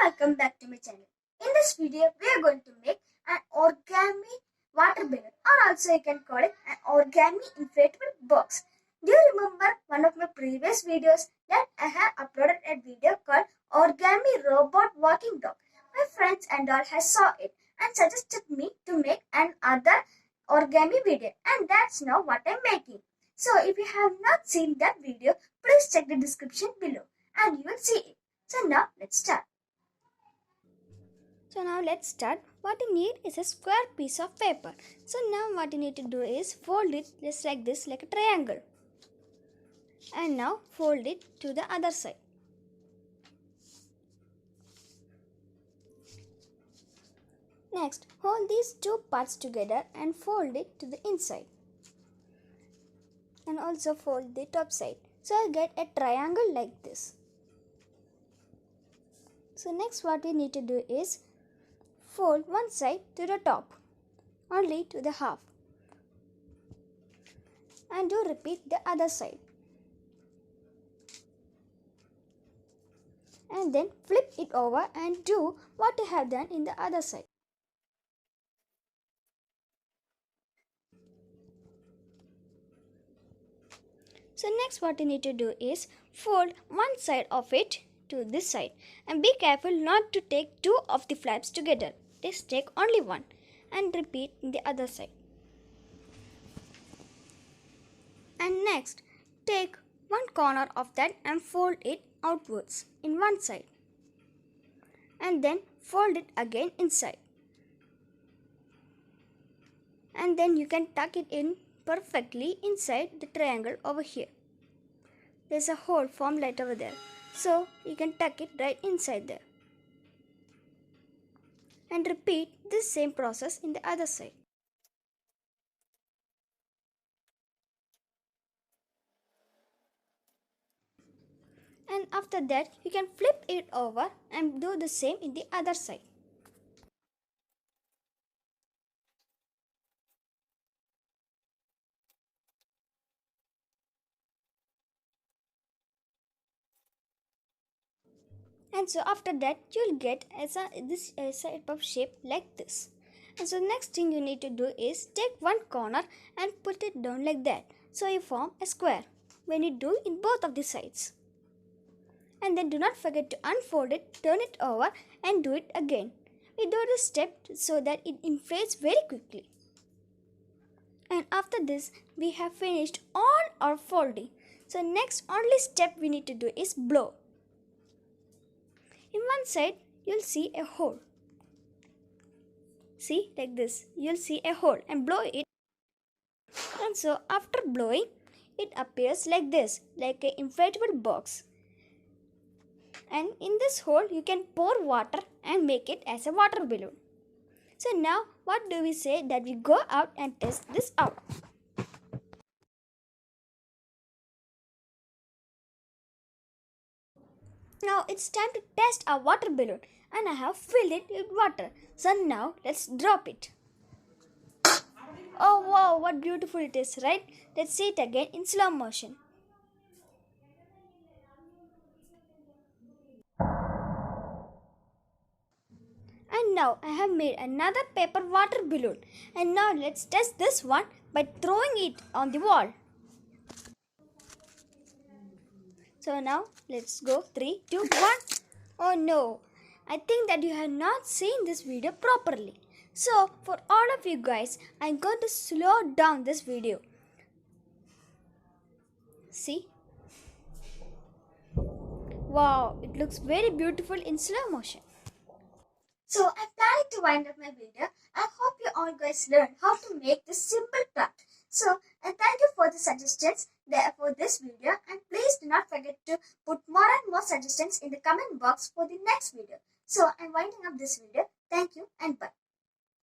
welcome back to my channel. In this video, we are going to make an origami water balloon, or also you can call it an origami inflatable box. Do you remember one of my previous videos that I have uploaded a video called origami robot walking dog? My friends and all have saw it and suggested me to make another origami video, and that's now what I'm making. So if you have not seen that video, please check the description below and you will see it. So now let's start. What you need is a square piece of paper. So now what you need to do is fold it just like this, like a triangle. And now fold it to the other side. Next, hold these two parts together and fold it to the inside. And also fold the top side. So I'll get a triangle like this. So next what we need to do is fold one side to the top, only to the half. And do repeat the other side. And then flip it over and do what you have done in the other side. So next what you need to do is fold one side of it to this side, and be careful not to take two of the flaps together. Just take only one and repeat in the other side. And next take one corner of that and fold it outwards in one side, and then fold it again inside, and then you can tuck it in perfectly inside the triangle over here. There's a hole formed right over there, so you can tuck it right inside there. And repeat this same process in the other side. And after that, you can flip it over and do the same in the other side. And so after that, you'll get this type of shape like this. And so next thing you need to do is take one corner and put it down like that. So you form a square when you do in both of the sides. And then do not forget to unfold it, turn it over and do it again. We do this step so that it inflates very quickly. And after this, we have finished all our folding. So next only step we need to do is blow. In one side, you'll see a hole. See, like this, you'll see a hole and blow it. And so after blowing, it appears like this, like an inflatable box. And in this hole, you can pour water and make it as a water balloon. So now, what do we say that we go out and test this out? Now it's time to test our water balloon, and I have filled it with water. So now let's drop it. Oh wow, what beautiful it is, right? Let's see it again in slow motion. And now I have made another paper water balloon. And now let's test this one by throwing it on the wall. So now let's go 3, 2, 1. Oh no, I think that you have not seen this video properly. So for all of you guys, I'm going to slow down this video. See? Wow, it looks very beautiful in slow motion. So I'm planning to wind up my video. I hope you all guys learned how to make this simple craft. So, and thank you for the suggestions there for this video, and please do not forget to put more and more suggestions in the comment box for the next video. So I'm winding up this video. Thank you and bye.